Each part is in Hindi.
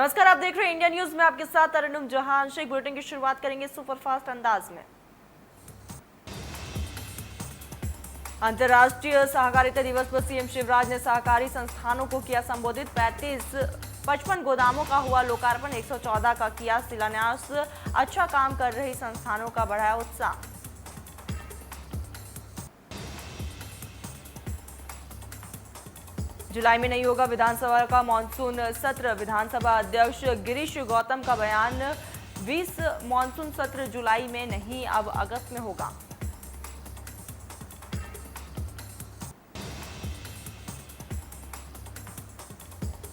नमस्कार, आप देख रहे हैं इंडिया न्यूज में आपके साथ तरन्नुम जहां। शेख बुलेटिन की शुरुआत करेंगे सुपरफास्ट अंदाज में। अंतर्राष्ट्रीय सहकारिता दिवस पर सीएम शिवराज ने सहकारी संस्थानों को किया संबोधित। 55 गोदामों का हुआ लोकार्पण, 114 का किया शिलान्यास। अच्छा काम कर रही संस्थानों का बढ़ाया उत्साह। जुलाई में नहीं होगा विधानसभा का मानसून सत्र, विधानसभा अध्यक्ष गिरीश गौतम का बयान। 20 मानसून सत्र जुलाई में नहीं, अब अगस्त में होगा।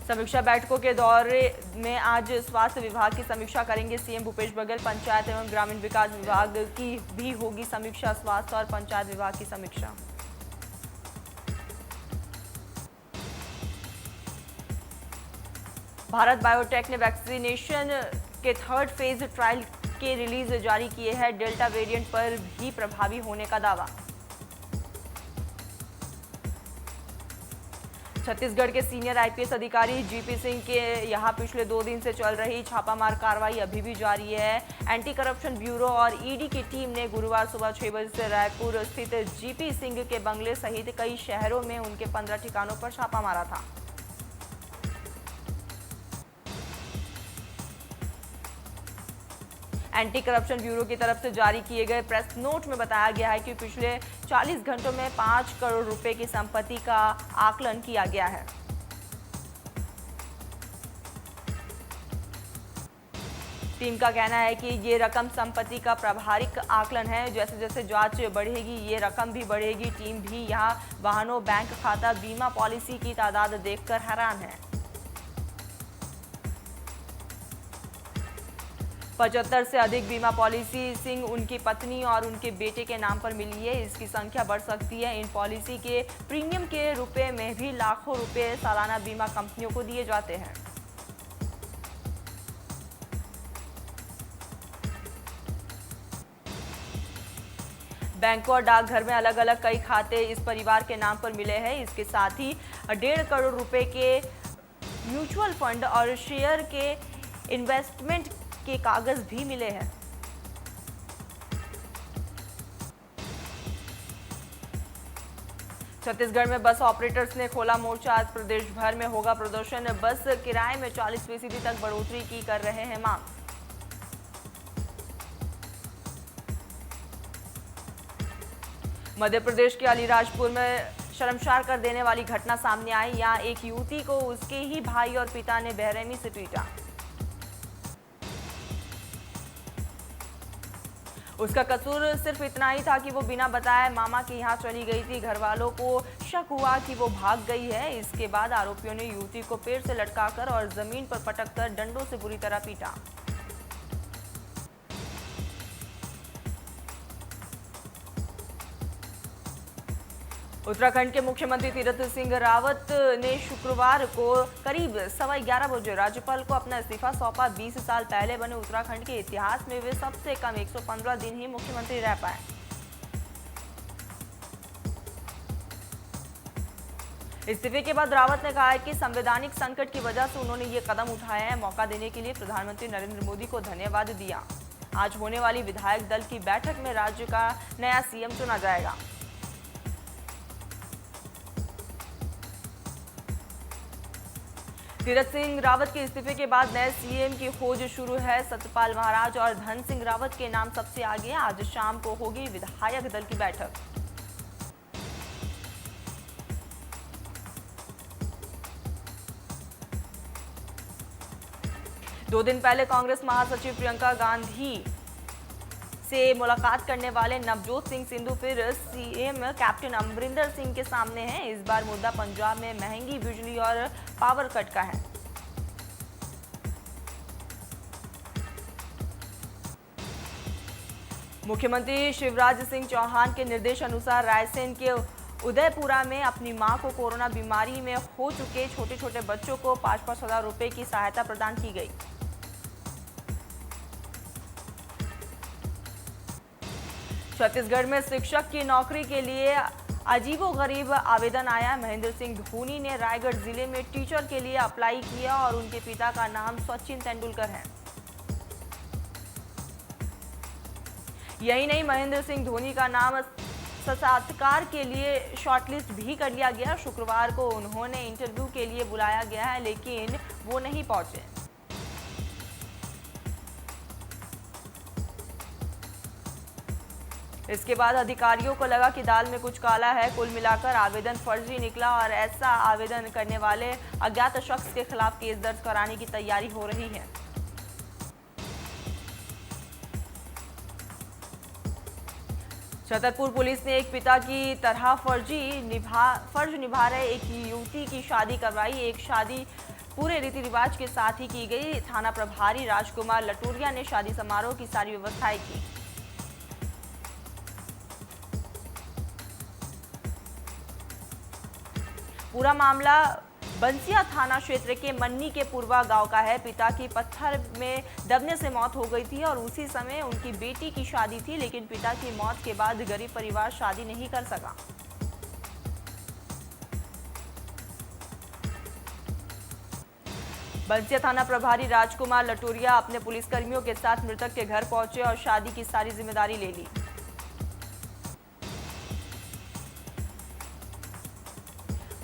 समीक्षा बैठकों के दौरे में आज स्वास्थ्य विभाग की समीक्षा करेंगे सीएम भूपेश बघेल। पंचायत एवं ग्रामीण विकास विभाग की भी होगी समीक्षा, स्वास्थ्य और पंचायत विभाग की समीक्षा। भारत बायोटेक ने वैक्सीनेशन के थर्ड फेज ट्रायल के रिलीज जारी किए हैं। डेल्टा वेरिएंट पर भी प्रभावी होने का दावा। छत्तीसगढ़ के सीनियर आईपीएस अधिकारी जीपी सिंह के यहां पिछले 2 दिन से चल रही छापामार कार्रवाई अभी भी जारी है। एंटी करप्शन ब्यूरो और ईडी की टीम ने गुरुवार सुबह 6 बजे से रायपुर स्थित जीपी सिंह के बंगले सहित कई शहरों में उनके 15 ठिकानों पर छापा मारा था। एंटी करप्शन ब्यूरो की तरफ से जारी किए गए प्रेस नोट में बताया गया है कि पिछले 40 घंटों में 5 करोड़ रुपए की संपत्ति का आकलन किया गया है। टीम का कहना है कि ये रकम संपत्ति का प्रारंभिक आकलन है। जैसे जैसे जांच बढ़ेगी ये रकम भी बढ़ेगी। टीम भी यहां वाहनों, बैंक खाता, बीमा पॉलिसी की तादाद देखकर हैरान है। 75 से अधिक बीमा पॉलिसी सिंह, उनकी पत्नी और उनके बेटे के नाम पर मिली है। इसकी संख्या बढ़ सकती है। इन पॉलिसी के प्रीमियम के रुपए में भी लाखों रुपए सालाना बीमा कंपनियों को दिए जाते हैं। बैंक और डाकघर में अलग अलग कई खाते इस परिवार के नाम पर मिले हैं। इसके साथ ही 1.5 करोड़ रुपए के म्यूचुअल फंड और शेयर के इन्वेस्टमेंट के कागज भी मिले हैं। छत्तीसगढ़ में बस ऑपरेटर्स ने खोला मोर्चा। आज प्रदेश भर में होगा प्रदर्शन। बस किराए में 40% तक बढ़ोतरी की कर रहे हैं मांग। मध्य प्रदेश के अलीराजपुर में शर्मसार कर देने वाली घटना सामने आई। यहां एक युवती को उसके ही भाई और पिता ने बेरहमी से पीटा। उसका कसूर सिर्फ इतना ही था कि वो बिना बताए मामा के यहाँ चली गई थी। घर वालों को शक हुआ कि वो भाग गई है। इसके बाद आरोपियों ने युवती को पेड़ से लटकाकर और जमीन पर पटककर डंडों से बुरी तरह पीटा। उत्तराखंड के मुख्यमंत्री तीरथ सिंह रावत ने शुक्रवार को करीब 11:15 बजे राज्यपाल को अपना इस्तीफा सौंपा। 20 साल पहले बने उत्तराखंड के इतिहास में वे सबसे कम 115 दिन ही मुख्यमंत्री रह पाए। इस्तीफे के बाद रावत ने कहा है कि संवैधानिक संकट की वजह से उन्होंने ये कदम उठाया है। मौका देने के लिए प्रधानमंत्री नरेंद्र मोदी को धन्यवाद दिया। आज होने वाली विधायक दल की बैठक में राज्य का नया सीएम चुना जाएगा। तीरथ सिंह रावत के इस्तीफे के बाद नए सीएम की खोज शुरू है। सत्यपाल महाराज और धन सिंह रावत के नाम सबसे आगे। आज शाम को होगी विधायक दल की बैठक। दो दिन पहले कांग्रेस महासचिव प्रियंका गांधी से मुलाकात करने वाले नवजोत सिंह सिद्धू फिर सीएम कैप्टन अमरिंदर सिंह के सामने हैं। इस बार मुद्दा पंजाब में महंगी बिजली और पावर कट का है। मुख्यमंत्री शिवराज सिंह चौहान के निर्देश अनुसार रायसेन के उदयपुरा में अपनी मां को कोरोना बीमारी में हो चुके छोटे छोटे बच्चों को 5-5 हजार रुपए की सहायता प्रदान की गई। छत्तीसगढ़ में शिक्षक की नौकरी के लिए अजीबोगरीब आवेदन आया। महेंद्र सिंह धोनी ने रायगढ़ जिले में टीचर के लिए अप्लाई किया और उनके पिता का नाम सचिन तेंदुलकर है। यही नहीं, महेंद्र सिंह धोनी का नाम साक्षात्कार के लिए शॉर्टलिस्ट भी कर लिया गया। शुक्रवार को उन्होंने इंटरव्यू के लिए बुलाया गया है, लेकिन वो नहीं पहुंचे। इसके बाद अधिकारियों को लगा कि दाल में कुछ काला है। कुल मिलाकर आवेदन फर्जी निकला और ऐसा आवेदन करने वाले अज्ञात शख्स के खिलाफ केस दर्ज कराने की तैयारी हो रही है। छतरपुर पुलिस ने एक पिता की तरह फर्ज निभा रहे एक युवती की शादी करवाई। एक शादी पूरे रीति रिवाज के साथ ही की गई। थाना प्रभारी राजकुमार लटूरिया ने शादी समारोह की सारी व्यवस्थाएं की। पूरा मामला बंसिया थाना क्षेत्र के मन्नी के पूर्वा गांव का है। पिता की पत्थर में दबने से मौत हो गई थी और उसी समय उनकी बेटी की शादी थी, लेकिन पिता की मौत के बाद गरीब परिवार शादी नहीं कर सका। बंसिया थाना प्रभारी राजकुमार लटूरिया अपने पुलिसकर्मियों के साथ मृतक के घर पहुंचे और शादी की सारी जिम्मेदारी ले ली।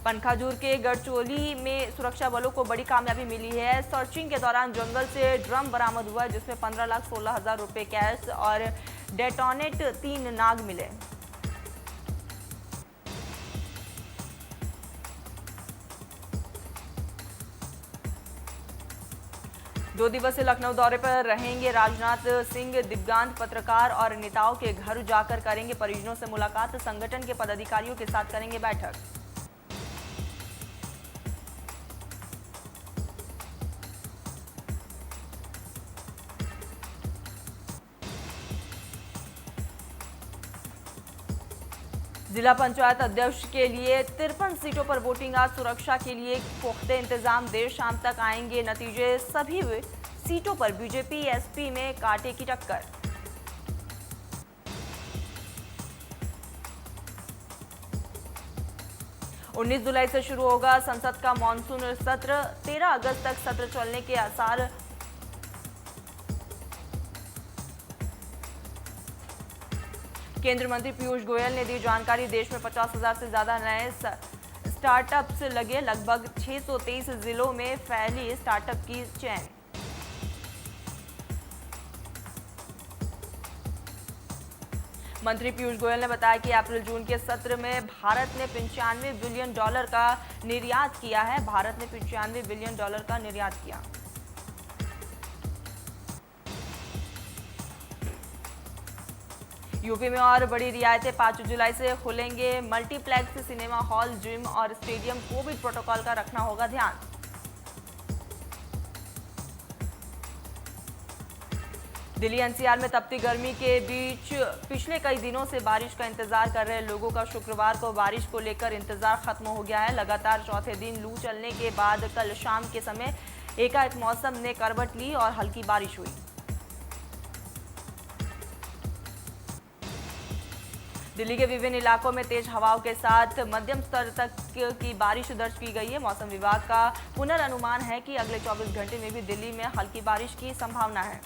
पनखाजूर के गढ़चोली में सुरक्षा बलों को बड़ी कामयाबी मिली है। सर्चिंग के दौरान जंगल से ड्रम बरामद हुआ, जिसमें 15,16,000 रुपए कैश और डेटोनेट 3 नाग मिले। दो दिवसीय लखनऊ दौरे पर रहेंगे राजनाथ सिंह। दिव्यांग पत्रकार और नेताओं के घर जाकर करेंगे परिजनों से मुलाकात। संगठन के पदाधिकारियों के साथ करेंगे बैठक। जिला पंचायत अध्यक्ष के लिए 53 सीटों पर वोटिंग। आज सुरक्षा के लिए पुख्ते इंतजाम। देर शाम तक आएंगे नतीजे। सभी सीटों पर बीजेपी एसपी में कांटे की टक्कर। उन्नीस जुलाई से शुरू होगा संसद का मॉनसून सत्र। 13 अगस्त तक सत्र चलने के आसार। केंद्रीय मंत्री पीयूष गोयल ने दी जानकारी। देश में 50,000 से ज्यादा नए स्टार्टअप्स लगे। लगभग 623 जिलों में फैली स्टार्टअप की चेन। मंत्री पीयूष गोयल ने बताया कि अप्रैल जून के सत्र में भारत ने $95 बिलियन का निर्यात किया है। भारत ने $95 बिलियन का निर्यात किया। यूपी में और बड़ी रियायतें। 5 जुलाई से खुलेंगे मल्टीप्लेक्स, सिनेमा हॉल, जिम और स्टेडियम। कोविड प्रोटोकॉल का रखना होगा ध्यान। दिल्ली एनसीआर में तपती गर्मी के बीच पिछले कई दिनों से बारिश का इंतजार कर रहे लोगों का शुक्रवार को बारिश को लेकर इंतजार खत्म हो गया है। लगातार चौथे दिन लू चलने के बाद कल शाम के समय एकाएक मौसम ने करवट ली और हल्की बारिश हुई। दिल्ली के विभिन्न इलाकों में तेज हवाओं के साथ मध्यम स्तर तक की बारिश दर्ज की गई है। मौसम विभाग का पुनर्अनुमान है कि अगले 24 घंटे में भी दिल्ली में हल्की बारिश की संभावना है।